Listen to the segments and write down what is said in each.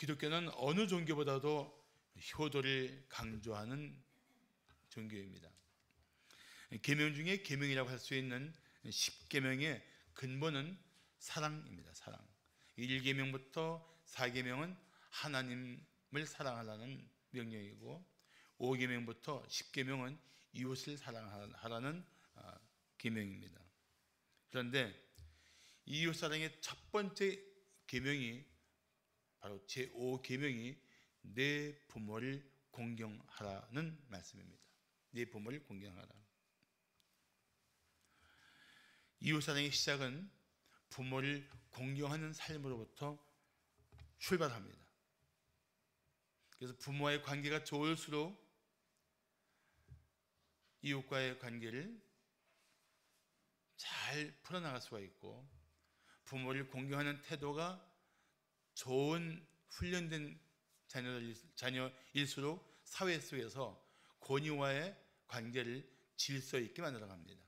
기독교는 어느 종교보다도 효도를 강조하는 종교입니다. 계명 중에 계명이라고 할 수 있는 10계명의 근본은 사랑입니다. 사랑. 1계명부터 4계명은 하나님을 사랑하라는 명령이고, 5계명부터 10계명은 이웃을 사랑하라는 계명입니다. 그런데 이웃 사랑의 첫 번째 계명이 바로 제5계명이 내 부모를 공경하라는 말씀입니다. 내 부모를 공경하라. 이웃 사랑의 시작은 부모를 공경하는 삶으로부터 출발합니다. 그래서 부모와의 관계가 좋을수록 이웃과의 관계를 잘 풀어나갈 수가 있고, 부모를 공경하는 태도가 좋은 훈련된 자녀일수록 사회 속에서 권위와의 관계를 질서 있게 만들어갑니다.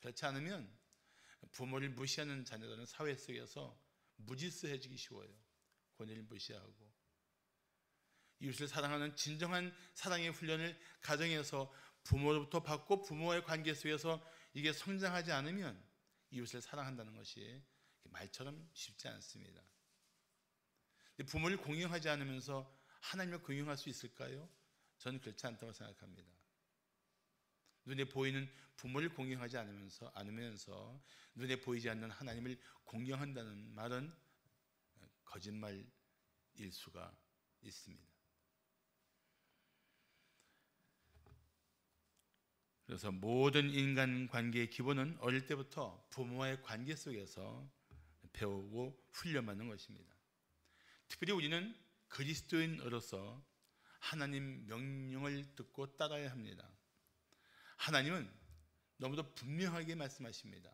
그렇지 않으면 부모를 무시하는 자녀들은 사회 속에서 무질서해지기 쉬워요. 권위를 무시하고. 이웃을 사랑하는 진정한 사랑의 훈련을 가정에서 부모로부터 받고 부모와의 관계 속에서 이게 성장하지 않으면 이웃을 사랑한다는 것이 말처럼 쉽지 않습니다. 부모를 공경하지 않으면서 하나님을 공경할 수 있을까요? 저는 그렇지 않다고 생각합니다. 눈에 보이는 부모를 공경하지 않으면서 눈에 보이지 않는 하나님을 공경한다는 말은 거짓말일 수가 있습니다. 그래서 모든 인간관계의 기본은 어릴 때부터 부모와의 관계 속에서 배우고 훈련받는 것입니다. 특별히 우리는 그리스도인으로서 하나님 명령을 듣고 따라야 합니다. 하나님은 너무도 분명하게 말씀하십니다.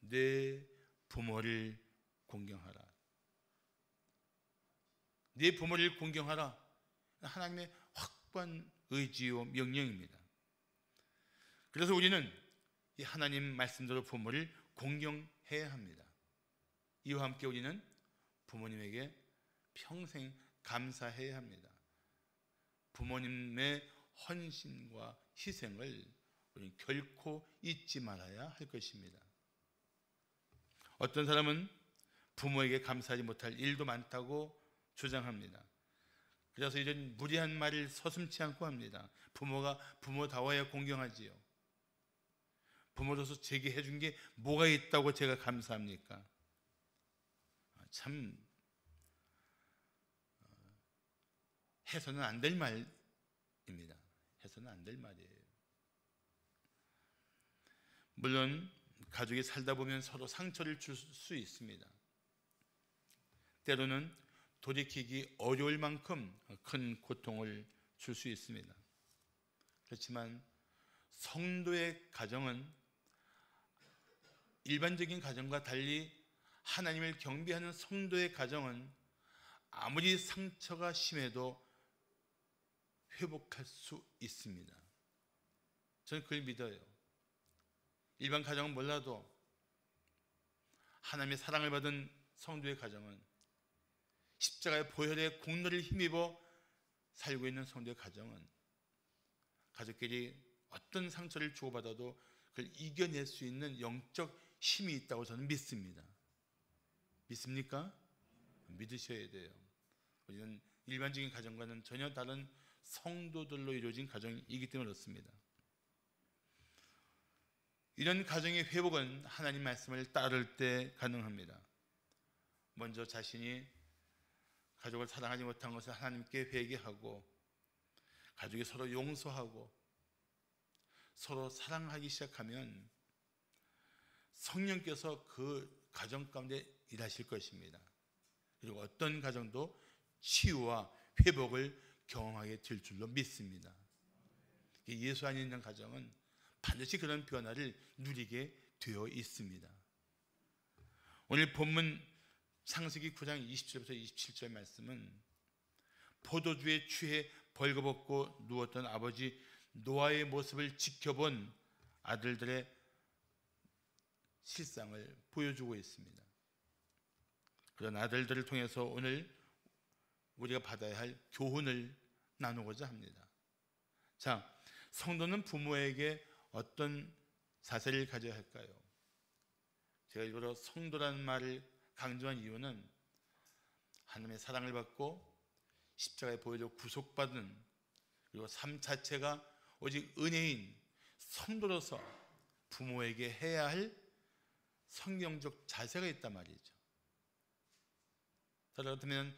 내 부모를 공경하라. 내 부모를 공경하라. 하나님의 확고한 의지요 명령입니다. 그래서 우리는 이 하나님 말씀대로 부모를 공경해야 합니다. 이와 함께 우리는 부모님에게 평생 감사해야 합니다. 부모님의 헌신과 희생을 우리는 결코 잊지 말아야 할 것입니다. 어떤 사람은 부모에게 감사하지 못할 일도 많다고 주장합니다. 그래서 이런 무리한 말을 서슴지 않고 합니다. 부모가 부모다워야 공경하지요. 부모로서 제게 해준 게 뭐가 있다고 제가 감사합니까? 참 해서는 안 될 말입니다. 해서는 안 될 말이에요. 물론 가족이 살다 보면 서로 상처를 줄 수 있습니다. 때로는 돌이키기 어려울 만큼 큰 고통을 줄 수 있습니다. 그렇지만 성도의 가정은 일반적인 가정과 달리 하나님을 경배하는 성도의 가정은 아무리 상처가 심해도 회복할 수 있습니다. 저는 그걸 믿어요. 일반 가정은 몰라도 하나님의 사랑을 받은 성도의 가정은, 십자가의 보혈의 공로를 힘입어 살고 있는 성도의 가정은 가족끼리 어떤 상처를 주고받아도 그걸 이겨낼 수 있는 영적 힘이 있다고 저는 믿습니다. 믿습니까? 믿으셔야 돼요. 우리는 일반적인 가정과는 전혀 다른 성도들로 이루어진 가정이기 때문에 그렇습니다. 이런 가정의 회복은 하나님 말씀을 따를 때 가능합니다. 먼저 자신이 가족을 사랑하지 못한 것을 하나님께 회개하고, 가족이 서로 용서하고 서로 사랑하기 시작하면 성령께서 그 가정 가운데 일하실 것입니다. 그리고 어떤 가정도 치유와 회복을 경험하게 될 줄로 믿습니다. 예수 안에 있는 가정은 반드시 그런 변화를 누리게 되어 있습니다. 오늘 본문 창세기 9장 20절부터 27절 말씀은 포도주에 취해 벌거벗고 누웠던 아버지 노아의 모습을 지켜본 아들들의 실상을 보여주고 있습니다. 그런 아들들을 통해서 오늘 우리가 받아야 할 교훈을 나누고자 합니다. 자, 성도는 부모에게 어떤 자세를 가져야 할까요? 제가 일부러 성도라는 말을 강조한 이유는 하나님의 사랑을 받고 십자가에 보여줘 구속받은, 그리고 삶 자체가 오직 은혜인 성도로서 부모에게 해야 할 성경적 자세가 있단 말이죠. 그렇다면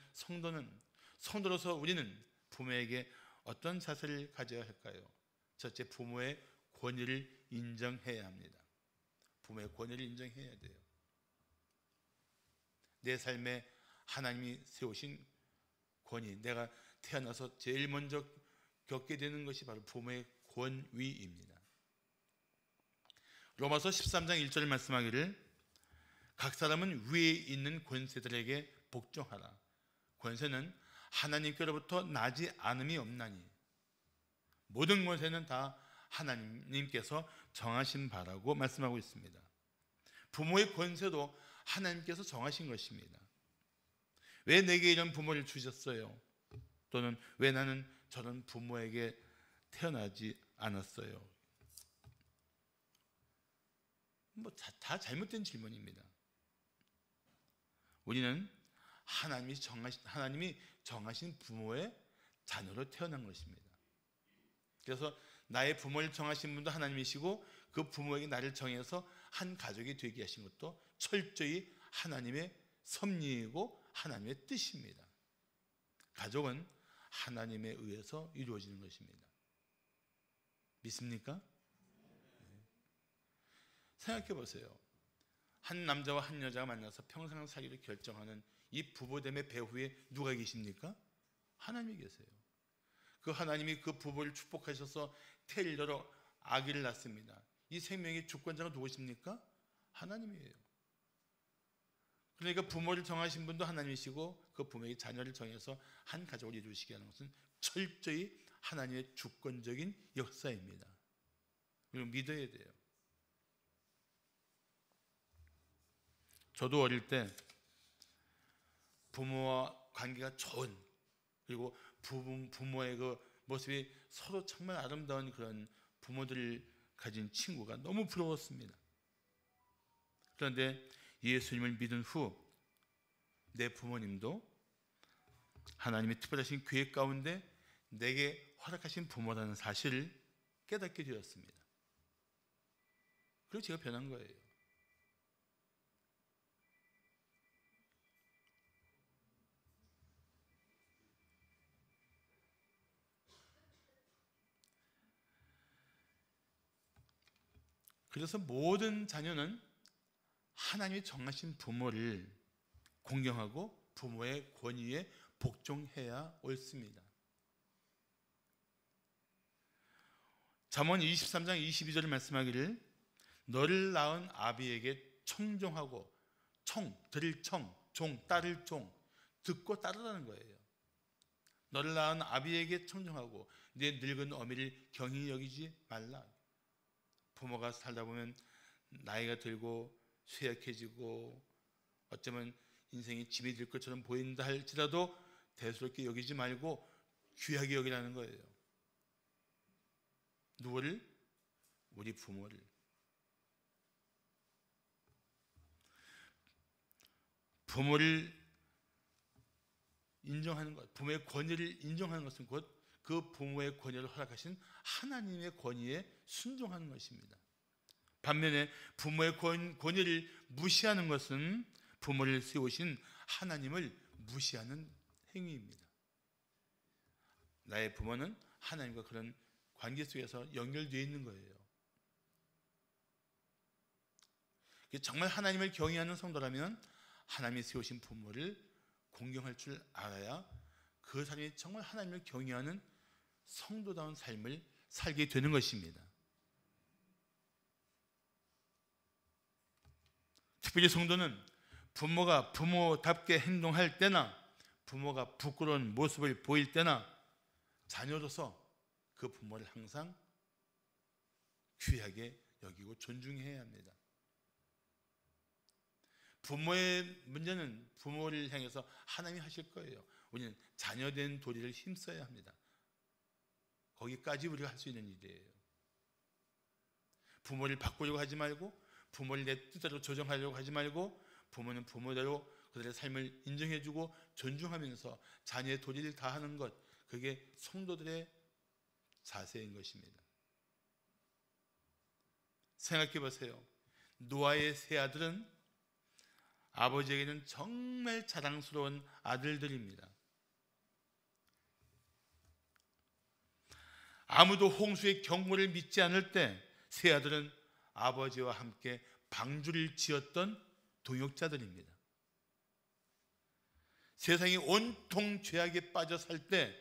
성도로서 우리는 부모에게 어떤 자세를 가져야 할까요? 첫째, 부모의 권위를 인정해야 합니다. 부모의 권위를 인정해야 돼요. 내 삶에 하나님이 세우신 권위, 내가 태어나서 제일 먼저 겪게 되는 것이 바로 부모의 권위입니다. 로마서 13장 1절 말씀하기를 각 사람은 위에 있는 권세들에게 복종하라. 권세는 하나님께로부터 나지 않음이 없나니, 모든 권세는 다 하나님께서 정하신 바라고 말씀하고 있습니다. 부모의 권세도 하나님께서 정하신 것입니다. 왜 내게 이런 부모를 주셨어요? 또는 왜 나는 저런 부모에게 태어나지 않았어요? 다 잘못된 질문입니다. 우리는 하나님이 정하신 부모의 자녀로 태어난 것입니다. 그래서 나의 부모를 정하신 분도 하나님이시고, 그 부모에게 나를 정해서 한 가족이 되게 하신 것도 철저히 하나님의 섭리이고 하나님의 뜻입니다. 가족은 하나님에 의해서 이루어지는 것입니다. 믿습니까? 생각해 보세요. 한 남자와 한 여자가 만나서 평생 살기를 결정하는 이 부부됨의 배후에 누가 계십니까? 하나님이 계세요. 그 하나님이 그 부부를 축복하셔서 테일러로 아기를 낳습니다. 이 생명의 주권자가 누구십니까? 하나님이에요. 그러니까 부모를 정하신 분도 하나님이시고, 그 부모의 자녀를 정해서 한 가족을 이루시게 하는 것은 철저히 하나님의 주권적인 역사입니다. 그리고 믿어야 돼요. 저도 어릴 때 부모와 관계가 좋은, 그리고 부모의 그 모습이 서로 정말 아름다운 그런 부모들을 가진 친구가 너무 부러웠습니다. 그런데 예수님을 믿은 후 내 부모님도 하나님의 특별하신 계획 가운데 내게 허락하신 부모라는 사실을 깨닫게 되었습니다. 그리고 제가 변한 거예요. 그래서 모든 자녀는 하나님이 정하신 부모를 공경하고 부모의 권위에 복종해야 옳습니다. 잠언 23장 22절 말씀하기를 너를 낳은 아비에게 청종하고, 들을 종, 따를 종, 듣고 따르라는 거예요. 너를 낳은 아비에게 청종하고 내 늙은 어미를 경히 여기지 말라. 부모가 살다 보면 나이가 들고 쇠약해지고 어쩌면 인생이 짐이 될 것처럼 보인다 할지라도 대수롭게 여기지 말고 귀하게 여기라는 거예요. 누구를? 우리 부모를. 부모를 인정하는 것, 부모의 권위를 인정하는 것은 곧 그 부모의 권위를 허락하신 하나님의 권위에 순종하는 것입니다. 반면에 부모의 권위를 무시하는 것은 부모를 세우신 하나님을 무시하는 행위입니다. 나의 부모는 하나님과 그런 관계 속에서 연결되어 있는 거예요. 정말 하나님을 경외하는 성도라면 하나님이 세우신 부모를 공경할 줄 알아야 그 사람이 정말 하나님을 경외하는 성도다운 삶을 살게 되는 것입니다. 특별히 성도는 부모가 부모답게 행동할 때나 부모가 부끄러운 모습을 보일 때나 자녀로서 그 부모를 항상 귀하게 여기고 존중해야 합니다. 부모의 문제는 부모를 향해서 하나님이 하실 거예요. 우리는 자녀된 도리를 힘써야 합니다. 거기까지 우리가 할 수 있는 일이에요. 부모를 바꾸려고 하지 말고, 부모를 내 뜻대로 조정하려고 하지 말고, 부모는 부모대로 그들의 삶을 인정해주고 존중하면서 자녀의 도리를 다하는 것, 그게 성도들의 자세인 것입니다. 생각해 보세요. 노아의 세 아들은 아버지에게는 정말 자랑스러운 아들들입니다. 아무도 홍수의 경고를 믿지 않을 때 세 아들은 아버지와 함께 방주를 지었던 동역자들입니다. 세상이 온통 죄악에 빠져 살 때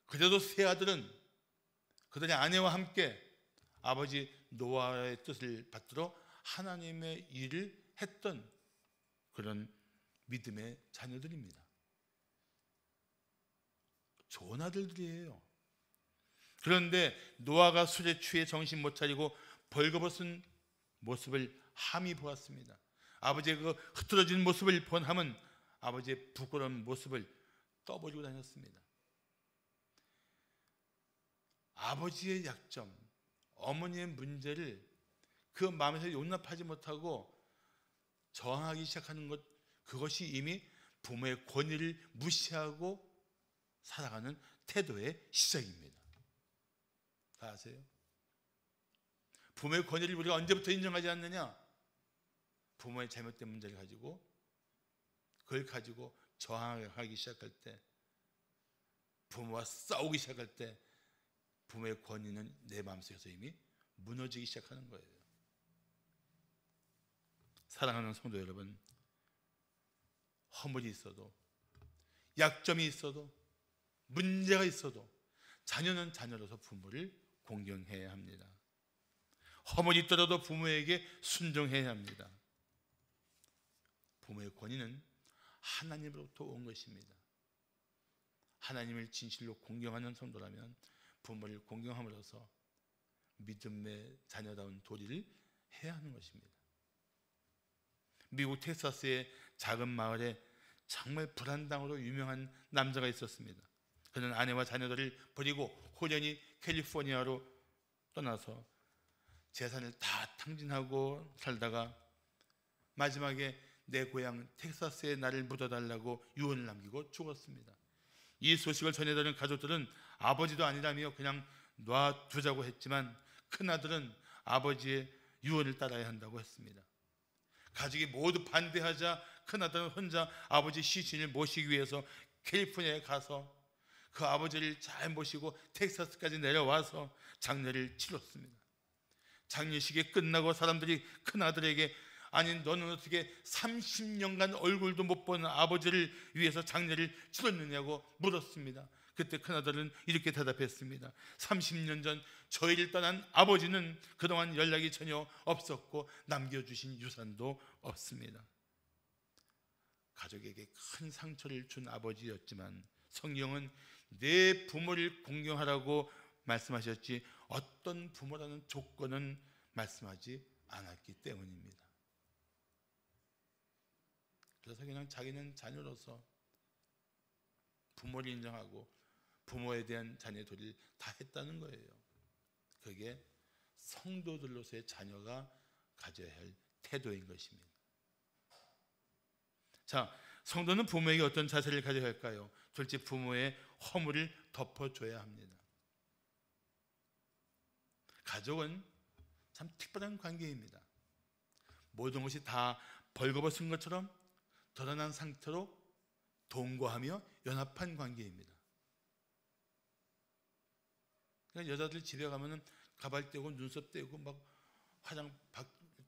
그래도 세 아들은 그들의 아내와 함께 아버지 노아의 뜻을 받들어 하나님의 일을 했던 그런 믿음의 자녀들입니다. 좋은 아들들이에요. 그런데 노아가 술에 취해 정신 못 차리고 벌거벗은 모습을 함이 보았습니다. 아버지의 그 흐트러진 모습을 본 함은 아버지의 부끄러운 모습을 떠버리고 다녔습니다. 아버지의 약점, 어머니의 문제를 그 마음에서 용납하지 못하고 저항하기 시작하는 것, 그것이 이미 부모의 권위를 무시하고 살아가는 태도의 시작입니다. 다 아세요? 부모의 권위를 우리가 언제부터 인정하지 않느냐? 부모의 잘못된 문제를 가지고 그걸 가지고 저항하기 시작할 때, 부모와 싸우기 시작할 때 부모의 권위는 내 마음속에서 이미 무너지기 시작하는 거예요. 사랑하는 성도 여러분, 허물이 있어도, 약점이 있어도, 문제가 있어도 자녀는 자녀로서 부모를 공경해야 합니다. 허물이 있더라도 부모에게 순종해야 합니다. 부모의 권위는 하나님으로부터 온 것입니다. 하나님을 진실로 공경하는 성도라면 부모를 공경함으로써 믿음의 자녀다운 도리를 해야 하는 것입니다. 미국 텍사스의 작은 마을에 정말 불안당으로 유명한 남자가 있었습니다. 그는 아내와 자녀들을 버리고 호련히 캘리포니아로 떠나서 재산을 다 탕진하고 살다가 마지막에 내 고향 텍사스에 나를 묻어달라고 유언을 남기고 죽었습니다. 이 소식을 전해들은 가족들은 아버지도 아니라며 그냥 놔두자고 했지만 큰아들은 아버지의 유언을 따라야 한다고 했습니다. 가족이 모두 반대하자 큰아들은 혼자 아버지 시신을 모시기 위해서 캘리포니아에 가서 그 아버지를 잘 모시고 텍사스까지 내려와서 장례를 치렀습니다. 장례식이 끝나고 사람들이 큰아들에게 아니 너는 어떻게 30년간 얼굴도 못 보는 아버지를 위해서 장례를 치렀느냐고 물었습니다. 그때 큰아들은 이렇게 대답했습니다. 30년 전 저희를 떠난 아버지는 그동안 연락이 전혀 없었고 남겨주신 유산도 없습니다. 가족에게 큰 상처를 준 아버지였지만 성경은 내 부모를 공경하라고 말씀하셨지 어떤 부모라는 조건은 말씀하지 않았기 때문입니다. 그래서 그냥 자기는 자녀로서 부모를 인정하고 부모에 대한 자녀의 도리를 다 했다는 거예요. 그게 성도들로서의 자녀가 가져야 할 태도인 것입니다. 자, 성도는 부모에게 어떤 자세를 가져야 할까요? 둘째, 부모의 허물을 덮어줘야 합니다. 가족은 참 특별한 관계입니다. 모든 것이 다 벌거벗은 것처럼 드러난 상태로 동거하며 연합한 관계입니다. 그러니까 여자들 집에 가면은 가발 떼고 눈썹 떼고 막 화장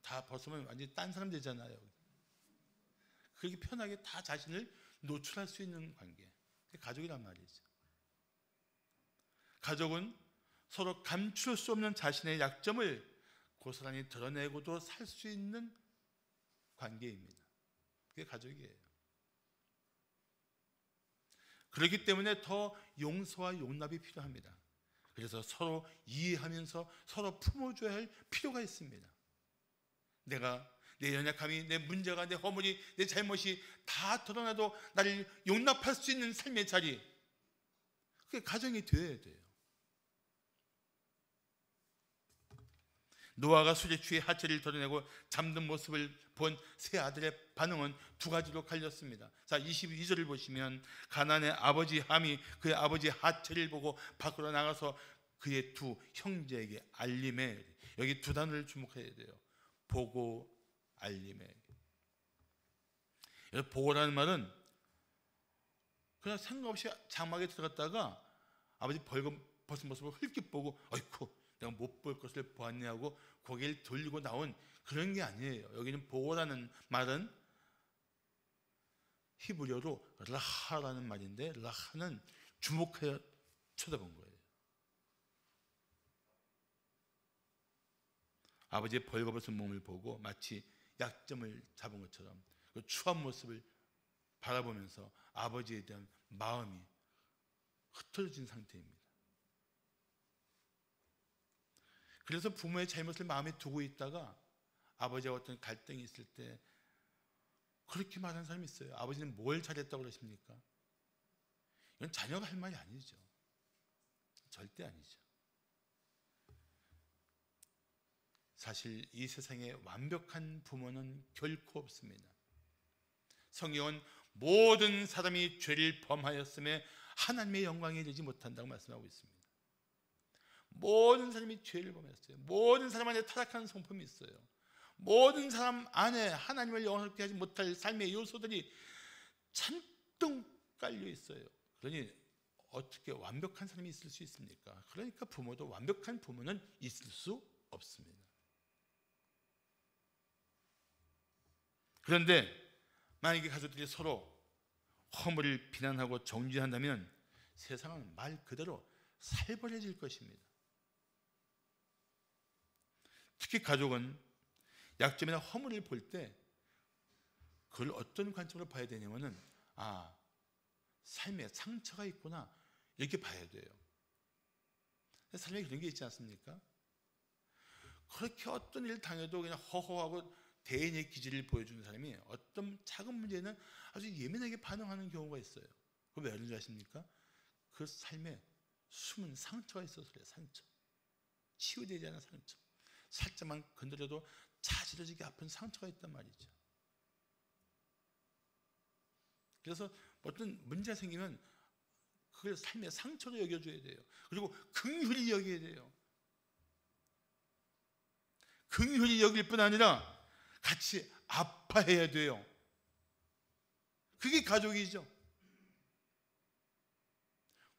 다 벗으면 완전히 딴 사람 되잖아요. 그렇게 편하게 다 자신을 노출할 수 있는 관계, 그게 가족이란 말이죠. 가족은 서로 감출 수 없는 자신의 약점을 고스란히 드러내고도 살 수 있는 관계입니다. 그게 가족이에요. 그렇기 때문에 더 용서와 용납이 필요합니다. 그래서 서로 이해하면서 서로 품어줘야 할 필요가 있습니다. 내가 내 연약함이, 내 문제가, 내 허물이, 내 잘못이 다 드러나도 나를 용납할 수 있는 삶의 자리, 그게 가정이 되어야 돼요. 노아가 술에 취해 하체를 드러내고 잠든 모습을 본 세 아들의 반응은 두 가지로 갈렸습니다. 자, 22절을 보시면 가나안의 아버지 함이 그의 아버지의 하체를 보고 밖으로 나가서 그의 두 형제에게 알림해. 여기 두 단어를 주목해야 돼요. 보고 알림해. 보고라는 말은 그냥 생각 없이 장막에 들어갔다가 아버지 벌금 벗은 모습을 흘낏 보고 어이쿠 내가 못 볼 것을 보았네 하고 고개를 돌리고 나온 그런 게 아니에요. 여기는 보고라는 말은 히브리어로 라하라는 말인데, 라하는 주목하여 쳐다본 거예요. 아버지의 벌거벗은 몸을 보고 마치 약점을 잡은 것처럼 그 추한 모습을 바라보면서 아버지에 대한 마음이 흩어진 상태입니다. 그래서 부모의 잘못을 마음에 두고 있다가 아버지와 어떤 갈등이 있을 때 그렇게 말하는 사람이 있어요. 아버지는 뭘 잘했다고 그러십니까? 이건 자녀가 할 말이 아니죠. 절대 아니죠. 사실 이 세상에 완벽한 부모는 결코 없습니다. 성경은 모든 사람이 죄를 범하였음에 하나님의 영광에 이르지 못한다고 말씀하고 있습니다. 모든 사람이 죄를 범했어요. 모든 사람 안에 타락한 성품이 있어요. 모든 사람 안에 하나님을 영원롭게 하지 못할 삶의 요소들이 잔뜩 깔려 있어요. 그러니 어떻게 완벽한 사람이 있을 수 있습니까? 그러니까 부모도 완벽한 부모는 있을 수 없습니다. 그런데 만약에 가족들이 서로 허물을 비난하고 정죄한다면 세상은 말 그대로 살벌해질 것입니다. 특히 가족은 약점이나 허물을 볼 때 그걸 어떤 관점으로 봐야 되냐면은 삶에 상처가 있구나 이렇게 봐야 돼요. 삶에 그런 게 있지 않습니까? 그렇게 어떤 일을 당해도 그냥 허허하고 대인의 기질을 보여주는 사람이 어떤 작은 문제는 아주 예민하게 반응하는 경우가 있어요. 그거 왜 그런 줄 아십니까? 그 삶에 숨은 상처가 있어서 그래요. 상처. 치유되지 않은 상처. 살짝만 건드려도 자지러지게 아픈 상처가 있단 말이죠. 그래서 어떤 문제가 생기면 그걸 삶의 상처로 여겨줘야 돼요. 그리고 긍휼히 여겨야 돼요. 긍휼히 여길 뿐 아니라 같이 아파해야 돼요. 그게 가족이죠.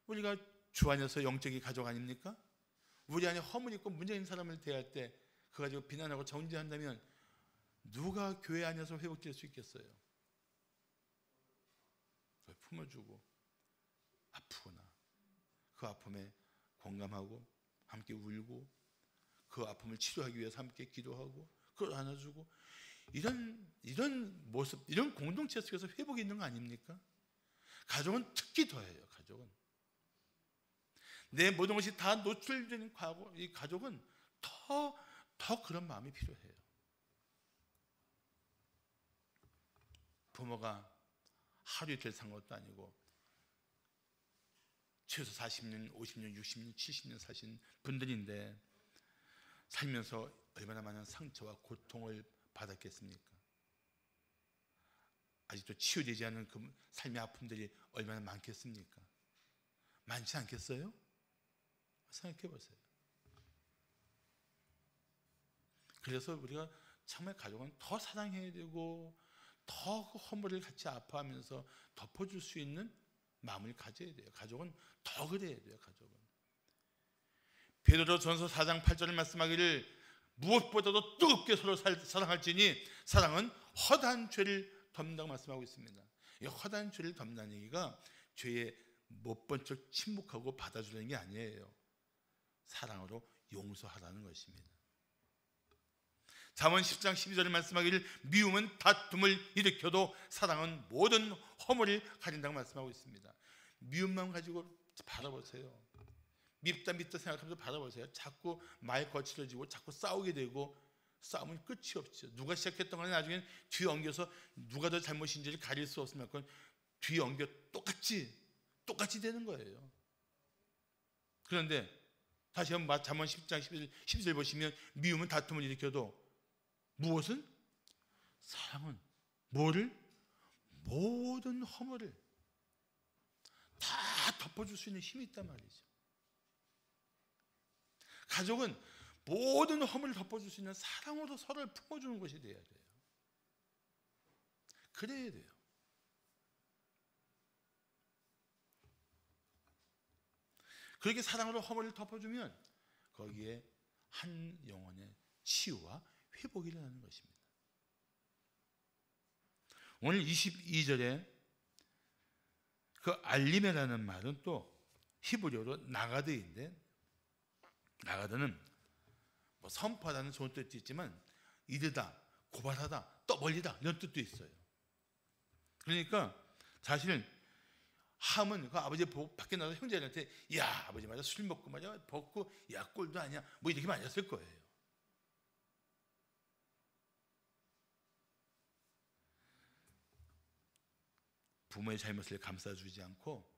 우리가 주 안에서 영적인 가족 아닙니까? 우리 안에 허물 있고 문제 있는 사람을 대할 때 그거 가지고 비난하고 정죄한다면 누가 교회 안에서 회복될 수 있겠어요? 품어주고 아프구나 그 아픔에 공감하고 함께 울고 그 아픔을 치료하기 위해서 함께 기도하고 그걸 안아주고 이런 모습, 이런 공동체 속에서 회복이 있는 거 아닙니까? 가족은 특히 더해요. 가족은 내 모든 것이 다 노출되는 과거, 이 가족은 더 그런 마음이 필요해요. 부모가 하루 이틀 산 것도 아니고 최소 40년, 50년, 60년, 70년 사신 분들인데 살면서 얼마나 많은 상처와 고통을 받았겠습니까? 아직도 치유되지 않은 그 삶의 아픔들이 얼마나 많겠습니까? 많지 않겠어요? 생각해 보세요. 그래서 우리가 정말 가족은 더 사랑해야 되고 더 그 허물을 같이 아파하면서 덮어줄 수 있는 마음을 가져야 돼요. 가족은 더 그래야 돼요. 가족은 베드로전서 4장 8절을 말씀하기를 무엇보다도 뜨겁게 서로 사랑할지니 사랑은 허다한 죄를 덮는다고 말씀하고 있습니다. 이 허다한 죄를 덮는다는 얘기가 죄에 못 본 척 침묵하고 받아주는 게 아니에요. 사랑으로 용서하라는 것입니다. 잠언 10장 12절을 말씀하기를 미움은 다툼을 일으켜도 사랑은 모든 허물을 가린다고 말씀하고 있습니다. 미움만 가지고 바라보세요. 밉다 생각하면서 바라보세요. 자꾸 말 거칠어지고 자꾸 싸우게 되고 싸움은 끝이 없죠. 누가 시작했던 간에 나중에 뒤엉겨서 누가 더 잘못인지를 가릴 수 없을 만큼 뒤엉겨 똑같이 되는 거예요. 그런데 다시 한번 잠언 10장 11절 보시면 미움은 다툼을 일으켜도 무엇은? 사랑은 뭐를? 모든 허물을 다 덮어줄 수 있는 힘이 있단 말이죠. 가족은 모든 허물을 덮어줄 수 있는 사랑으로 서로를 품어주는 것이 돼야 돼요. 그래야 돼요. 그렇게 사랑으로 허물을 덮어주면 거기에 한 영혼의 치유와 회복이 일어나는 것입니다. 오늘 22절에 그 알림이라는 말은 또 히브리어로 나가드인데, 나가드는 뭐 선포하다는 좋은 뜻도 있지만 이르다, 고발하다, 떠벌리다 이런 뜻도 있어요. 그러니까 사실은 함은 그 아버지 밖에 나가서 형제들한테 야 아버지 말이야 술 먹고 말이야 벗고 야 꼴도 아니야 뭐 이렇게 말했을 거예요. 부모의 잘못을 감싸주지 않고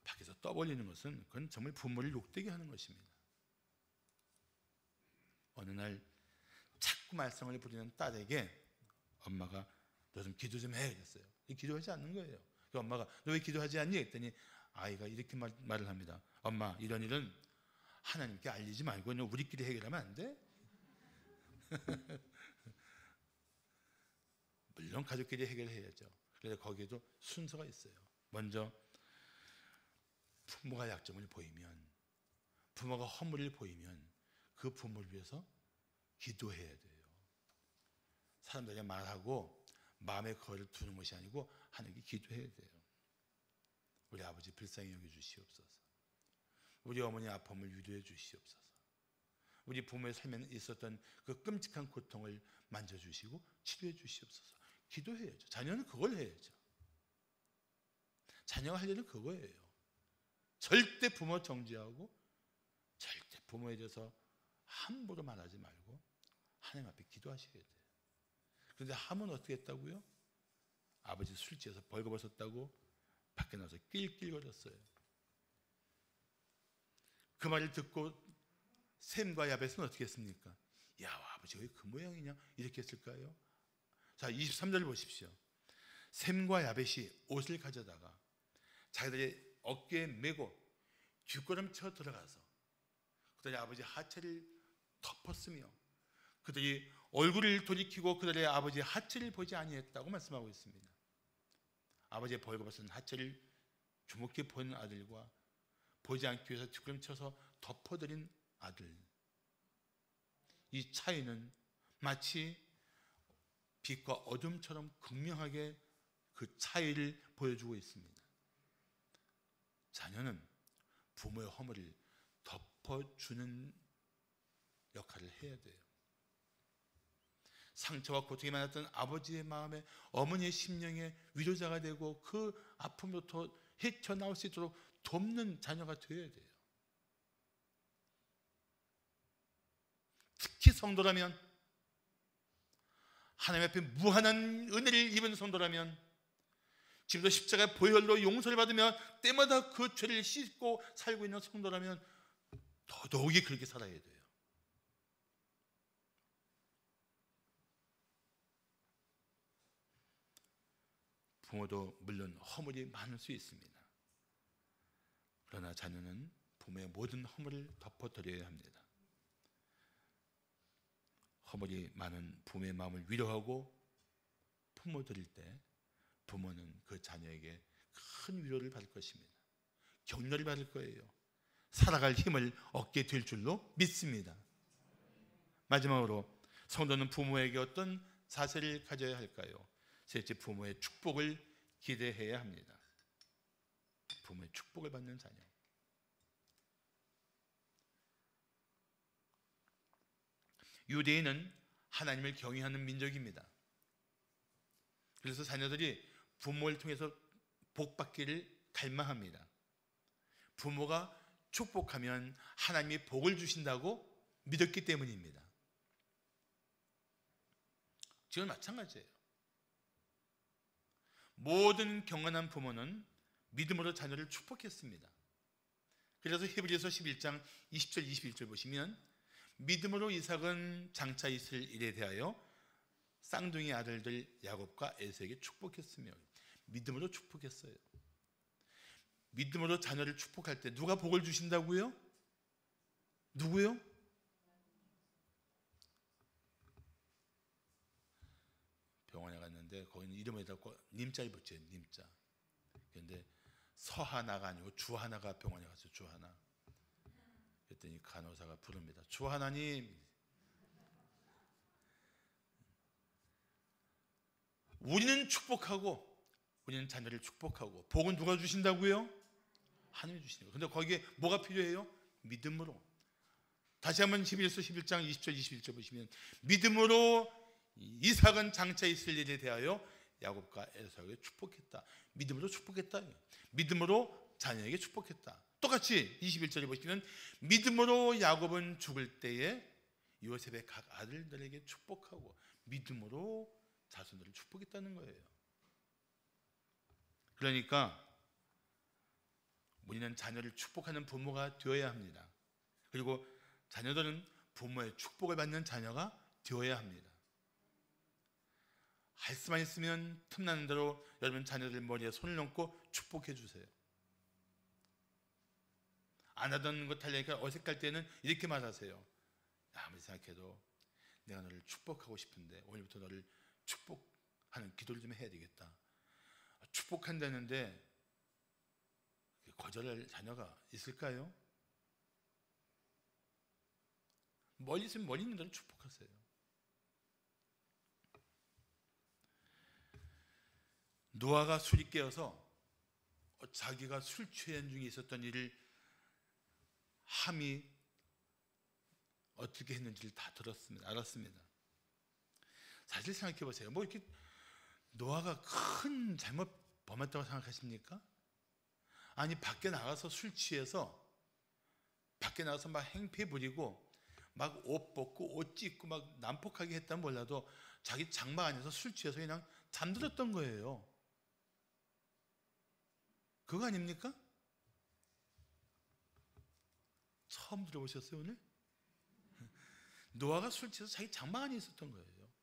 밖에서 떠벌리는 것은 그건 정말 부모를 욕되게 하는 것입니다. 어느 날 자꾸 말썽을 부리는 딸에게 엄마가 너 좀 기도 좀 해 그랬어요. 기도하지 않는 거예요. 그 엄마가 너 왜 기도하지 않니? 했더니 아이가 이렇게 말을 합니다. 엄마 이런 일은 하나님께 알리지 말고 우리끼리 해결하면 안 돼? 물론 가족끼리 해결해야죠. 그래서 거기에도 순서가 있어요. 먼저 부모가 약점을 보이면, 부모가 허물을 보이면 그 부모를 위해서 기도해야 돼요. 사람들이 말하고 마음에 거를 두는 것이 아니고 하나님께 기도해야 돼요. 우리 아버지 불쌍히 여겨 주시옵소서. 우리 어머니 아픔을 위로해 주시옵소서. 우리 부모의 삶에 있었던 그 끔찍한 고통을 만져주시고 치료해 주시옵소서. 기도해야죠. 자녀는 그걸 해야죠. 자녀가 할 일은 그거예요. 절대 부모 정죄하고 절대 부모에 대해서 함부로 말하지 말고 하나님 앞에 기도하셔야 돼요. 그런데 함은 어떻게 했다고요? 아버지 술 취해서 벌거벗었다고 밖에 나와서 낄낄거렸어요. 그 말을 듣고 셈과 야벳은 어떻게 했습니까? 야 아버지 왜 그 모양이냐 이렇게 했을까요? 자 23절 보십시오. 셈과 야벳이 옷을 가져다가 자기들의 어깨에 메고 뒷걸음쳐 들어가서 그들의 아버지 하체를 덮었으며 그들이 얼굴을 돌이키고 그들의 아버지 하체를 보지 아니했다고 말씀하고 있습니다. 아버지의 벌거벗은 하체를 주목해 본 아들과 보지 않기 위해서 뒷걸음쳐서 덮어드린 아들, 이 차이는 마치 빛과 어둠처럼 극명하게 그 차이를 보여주고 있습니다. 자녀는 부모의 허물을 덮어주는 역할을 해야 돼요. 상처와 고통이 많았던 아버지의 마음에 어머니의 심령에 위로자가 되고 그 아픔부터 헤쳐나올 수 있도록 돕는 자녀가 되어야 돼요. 특히 성도라면, 하나님 앞에 무한한 은혜를 입은 성도라면, 지금도 십자가의 보혈로 용서를 받으며 때마다 그 죄를 씻고 살고 있는 성도라면 더더욱이 그렇게 살아야 돼요. 부모도 물론 허물이 많을 수 있습니다. 그러나 자녀는 부모의 모든 허물을 덮어드려야 합니다. 허물이 많은 부모의 마음을 위로하고 품어드릴 때 부모는 그 자녀에게 큰 위로를 받을 것입니다. 격려를 받을 거예요. 살아갈 힘을 얻게 될 줄로 믿습니다. 마지막으로 성도는 부모에게 어떤 자세를 가져야 할까요? 셋째, 부모의 축복을 기대해야 합니다. 부모의 축복을 받는 자녀. 유대인은 하나님을 경외하는 민족입니다. 그래서 자녀들이 부모를 통해서 복받기를 갈망합니다. 부모가 축복하면 하나님이 복을 주신다고 믿었기 때문입니다. 지금 마찬가지예요. 모든 경건한 부모는 믿음으로 자녀를 축복했습니다. 그래서 히브리서 11장 20절 21절 보시면 믿음으로 이삭은 장차 있을 일에 대하여 쌍둥이 아들들 야곱과 에서에게 축복했으며, 믿음으로 축복했어요. 믿음으로 자녀를 축복할 때 누가 복을 주신다고요? 누구요? 병원에 갔는데 거기는 이름에다 님자를 붙여요. 님자. 그런데 서하나가 아니고 주하나가 병원에 갔어요. 주하나. 그랬더니 간호사가 부릅니다. 주하나님, 우리는 축복하고, 우리는 자녀를 축복하고, 복은 누가 주신다고요? 하나님이 주시는 거예요. 근데 거기에 뭐가 필요해요? 믿음으로. 다시 한번 히브리서 11장 20절 21절 보시면 믿음으로 이삭은 장차 있을 일에 대하여 야곱과 에사우에게 축복했다. 믿음으로 축복했다. 믿음으로 자녀에게 축복했다. 똑같이 21절에 보시면 믿음으로 야곱은 죽을 때에 요셉의 각 아들들에게 축복하고 믿음으로 자손들을 축복했다는 거예요. 그러니까 우리는 자녀를 축복하는 부모가 되어야 합니다. 그리고 자녀들은 부모의 축복을 받는 자녀가 되어야 합니다. 할 수만 있으면 틈나는 대로 여러분 자녀들 머리에 손을 얹고 축복해 주세요. 안 하던 것 하려니까 어색할 때는 이렇게 말하세요. 아무리 생각해도 내가 너를 축복하고 싶은데 오늘부터 너를 축복하는 기도를 좀 해야 되겠다. 축복한다는데 거절할 자녀가 있을까요? 멀리 있으면 멀리 있는 대로 축복하세요. 노아가 술이 깨어서 자기가 술 취한 중에 있었던 일을 함이 어떻게 했는지를 다 들었습니다. 알았습니다. 사실 생각해 보세요. 뭐 이렇게 노아가 큰 잘못 범했다고 생각하십니까? 아니 밖에 나가서 술 취해서 밖에 나가서 막 행패 부리고 막 옷 벗고 옷 찢고 막 난폭하게 했다면 몰라도 자기 장막 안에서 술 취해서 그냥 잠들었던 거예요. 그거 아닙니까? 처음 들어보셨어요 오늘? 노아가 술 취해서 자기 장막 안에 있었던 거예요.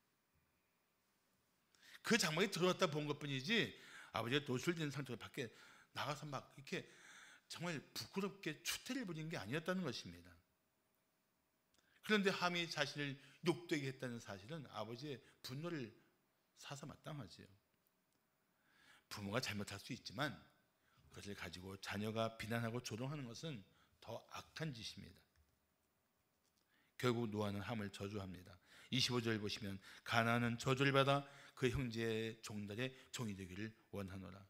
그 장막에 들어왔다 본 것뿐이지 아버지가 노출된 상태로 밖에 나가서 막 이렇게 정말 부끄럽게 추태를 부린 게 아니었다는 것입니다. 그런데 함이 자신을 욕되게 했다는 사실은 아버지의 분노를 사서 마땅하지요. 부모가 잘못할 수 있지만 그것을 가지고 자녀가 비난하고 조롱하는 것은 더 악한 짓입니다. 결국 노아는 함을 저주합니다. 25절 보시면 가나안은 저주를 받아 그 형제의 종들의 종이 되기를 원하노라.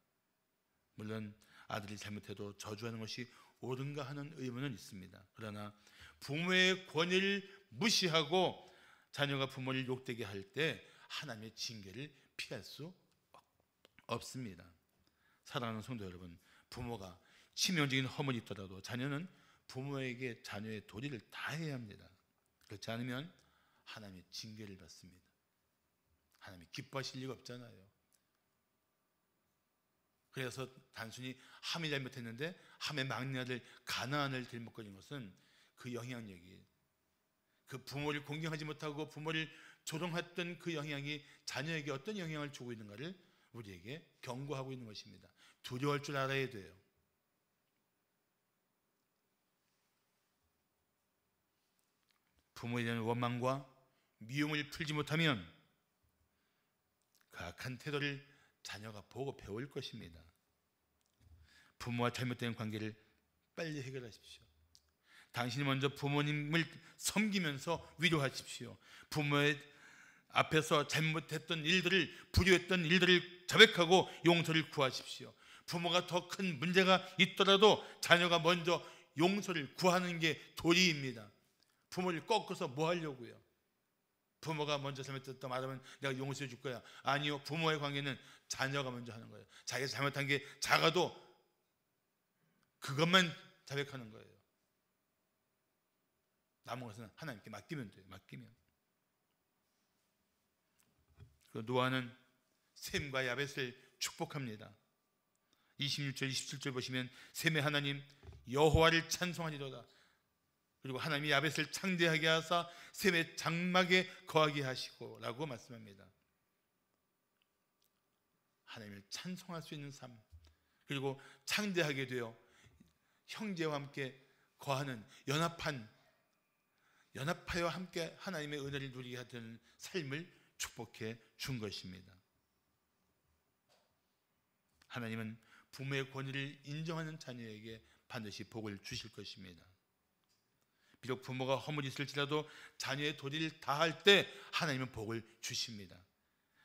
물론 아들이 잘못해도 저주하는 것이 옳은가 하는 의문은 있습니다. 그러나 부모의 권위를 무시하고 자녀가 부모를 욕되게 할 때 하나님의 징계를 피할 수 없습니다. 사랑하는 성도 여러분, 부모가 치명적인 허물이 있더라도 자녀는 부모에게 자녀의 도리를 다해야 합니다. 그렇지 않으면 하나님의 징계를 받습니다. 하나님이 기뻐하실 리가 없잖아요. 그래서 단순히 함이 잘못했는데 함의 막내 아들 가나안을 들먹거린 것은 그 영향력이, 그 부모를 공경하지 못하고 부모를 조롱했던 그 영향이 자녀에게 어떤 영향을 주고 있는가를 우리에게 경고하고 있는 것입니다. 두려워할 줄 알아야 돼요. 부모에 대한 원망과 미움을 풀지 못하면 그 악한 태도를 자녀가 보고 배울 것입니다. 부모와 잘못된 관계를 빨리 해결하십시오. 당신이 먼저 부모님을 섬기면서 위로하십시오. 부모의 앞에서 잘못했던 일들을, 불효했던 일들을 자백하고 용서를 구하십시오. 부모가 더 큰 문제가 있더라도 자녀가 먼저 용서를 구하는 게 도리입니다. 부모를 꺾어서 뭐 하려고요? 부모가 먼저 잘못했다 말하면 내가 용서해 줄 거야. 아니요, 부모의 관계는 자녀가 먼저 하는 거예요. 자기가 잘못한 게 작아도 그것만 자백하는 거예요. 남은 것은 하나님께 맡기면 돼요. 맡기면. 그 노아는 셈과 야벳을 축복합니다. 26절 27절 보시면 셈의 하나님 여호와를 찬송하리로다. 그리고 하나님이 야벳을 창대하게 하사 셈의 장막에 거하게 하시고 라고 말씀합니다. 하나님을 찬송할 수 있는 삶, 그리고 창대하게 되어 형제와 함께 거하는 연합하여 함께 하나님의 은혜를 누리게 하는 삶을 축복해 준 것입니다. 하나님은 부모의 권위를 인정하는 자녀에게 반드시 복을 주실 것입니다. 비록 부모가 허물있을지라도 자녀의 도리를 다할 때 하나님은 복을 주십니다.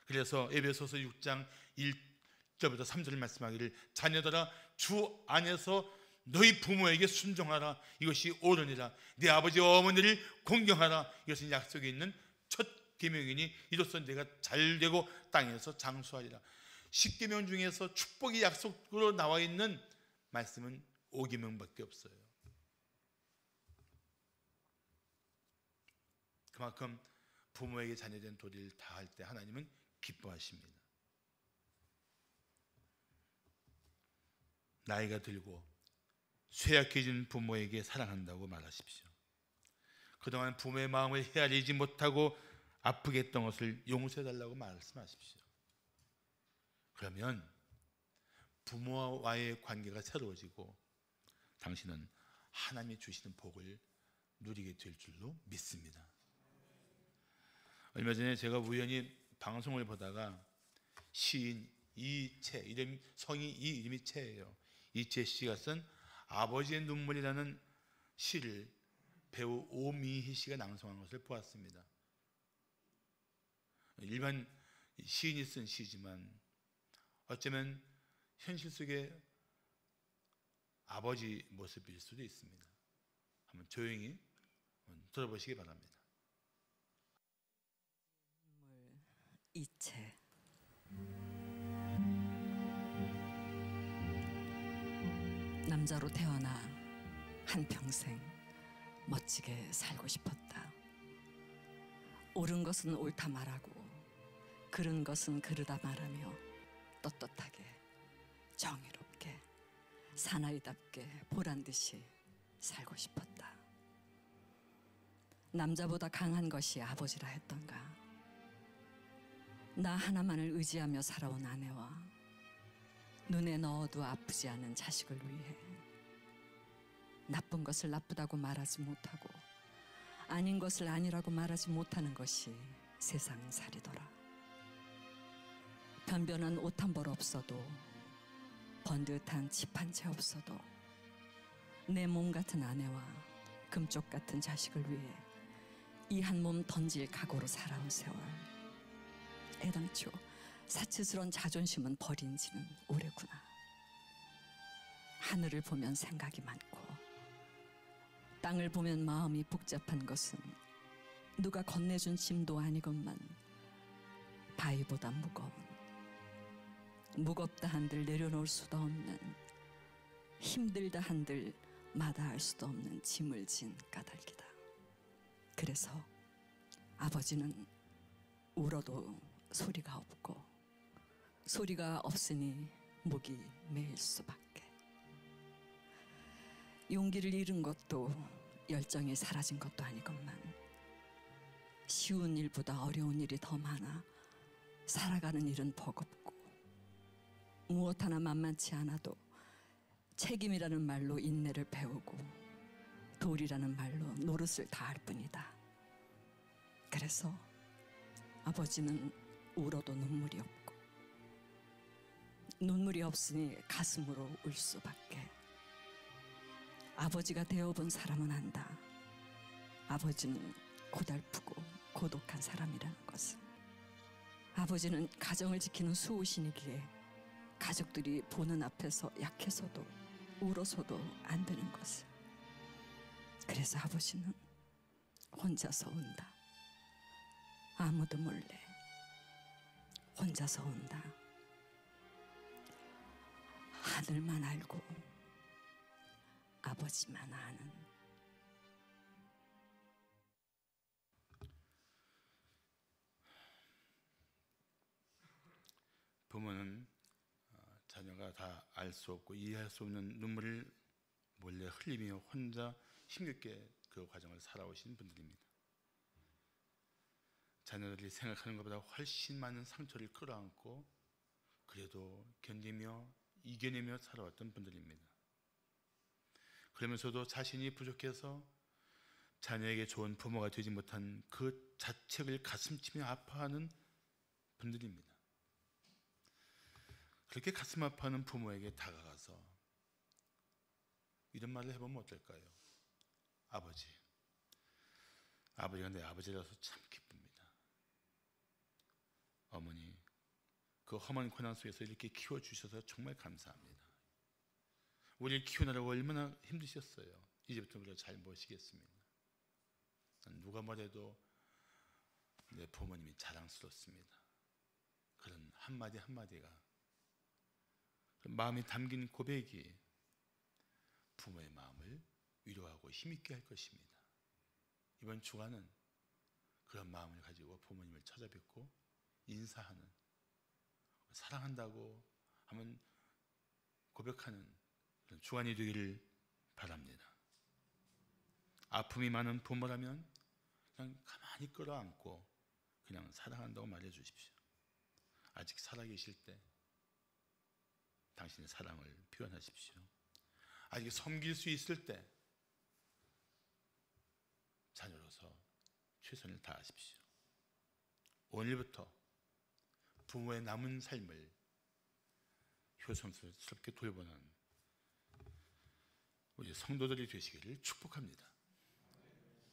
그래서 에베소서 6장 1절부터 3절을 말씀하기를 자녀들아 주 안에서 너희 부모에게 순종하라. 이것이 옳으니라. 네 아버지 어머니를 공경하라. 이것은 약속에 있는 첫 계명이니 이로써 내가 잘되고 땅에서 장수하리라. 10계명 중에서 축복이 약속으로 나와 있는 말씀은 5계명밖에 없어요. 그만큼 부모에게 자녀된 도리를 다할 때 하나님은 기뻐하십니다. 나이가 들고 쇠약해진 부모에게 사랑한다고 말하십시오. 그동안 부모의 마음을 헤아리지 못하고 아프게 했던 것을 용서해달라고 말씀하십시오. 그러면 부모와의 관계가 새로워지고 당신은 하나님이 주시는 복을 누리게 될 줄로 믿습니다. 얼마 전에 제가 우연히 방송을 보다가 시인 이채, 성이 이 이름이 채예요. 이채 씨가 쓴 아버지의 눈물이라는 시를 배우 오미희 씨가 낭송한 것을 보았습니다. 일반 시인이 쓴 시지만 어쩌면 현실 속의 아버지 모습일 수도 있습니다. 한번 조용히 들어보시기 바랍니다. 이채. 남자로 태어나 한평생 멋지게 살고 싶었다. 옳은 것은 옳다 말하고 그른 것은 그르다 말하며 떳떳하게 정의롭게 사나이답게 보란듯이 살고 싶었다. 남자보다 강한 것이 아버지라 했던가. 나 하나만을 의지하며 살아온 아내와 눈에 넣어도 아프지 않은 자식을 위해 나쁜 것을 나쁘다고 말하지 못하고 아닌 것을 아니라고 말하지 못하는 것이 세상살이더라. 변변한 옷 한 벌 없어도 번듯한 집 한 채 없어도 내 몸 같은 아내와 금쪽 같은 자식을 위해 이 한 몸 던질 각오로 살아온 세월. 애당초 사치스러운 자존심은 버린 지는 오래구나. 하늘을 보면 생각이 많고 땅을 보면 마음이 복잡한 것은 누가 건네준 짐도 아니건만 바위보다 무겁다 한들 내려놓을 수도 없는, 힘들다 한들 마다할 수도 없는 짐을 진 까닭이다. 그래서 아버지는 울어도 소리가 없고 소리가 없으니 목이 메일 수밖에. 용기를 잃은 것도 열정이 사라진 것도 아니건만 쉬운 일보다 어려운 일이 더 많아 살아가는 일은 버겁고 무엇 하나 만만치 않아도 책임이라는 말로 인내를 배우고 도리라는 말로 노릇을 다할 뿐이다. 그래서 아버지는 울어도 눈물이 없고 눈물이 없으니 가슴으로 울 수밖에. 아버지가 되어본 사람은 안다. 아버지는 고달프고 고독한 사람이라는 것을. 아버지는 가정을 지키는 수호신이기에 가족들이 보는 앞에서 약해서도 울어서도 안 되는 것을. 그래서 아버지는 혼자서 운다. 아무도 몰래 혼자서 운다. 하늘만 알고 아버지만 아는. 부모는 자녀가 다 알 수 없고 이해할 수 없는 눈물을 몰래 흘리며 혼자 힘겹게 그 과정을 살아오신 분들입니다. 자녀들이 생각하는 것보다 훨씬 많은 상처를 끌어안고 그래도 견디며 이겨내며 살아왔던 분들입니다. 그러면서도 자신이 부족해서 자녀에게 좋은 부모가 되지 못한 그 자책을 가슴치며 아파하는 분들입니다. 그렇게 가슴 아파하는 부모에게 다가가서 이런 말을 해보면 어떨까요? 아버지가 내 아버지라서 참 기쁩니다. 어머니, 그 험한 고난 속에서 이렇게 키워주셔서 정말 감사합니다. 우리를 키우느라고 얼마나 힘드셨어요. 이제부터 우리가 잘 모시겠습니다. 누가 뭐래도 내 부모님이 자랑스럽습니다. 그런 한마디 한마디가 마음에 담긴 고백이 부모의 마음을 위로하고 힘있게 할 것입니다. 이번 주간은 그런 마음을 가지고 부모님을 찾아뵙고 인사하는, 사랑한다고 하면 고백하는 그런 주간이 되기를 바랍니다. 아픔이 많은 부모라면 그냥 가만히 끌어안고 그냥 사랑한다고 말해 주십시오. 아직 살아계실 때 당신의 사랑을 표현하십시오. 아직 섬길 수 있을 때 자녀로서 최선을 다하십시오. 오늘부터 부모의 남은 삶을 효성스럽게 돌보는 우리 성도들이 되시기를 축복합니다.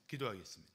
기도하겠습니다.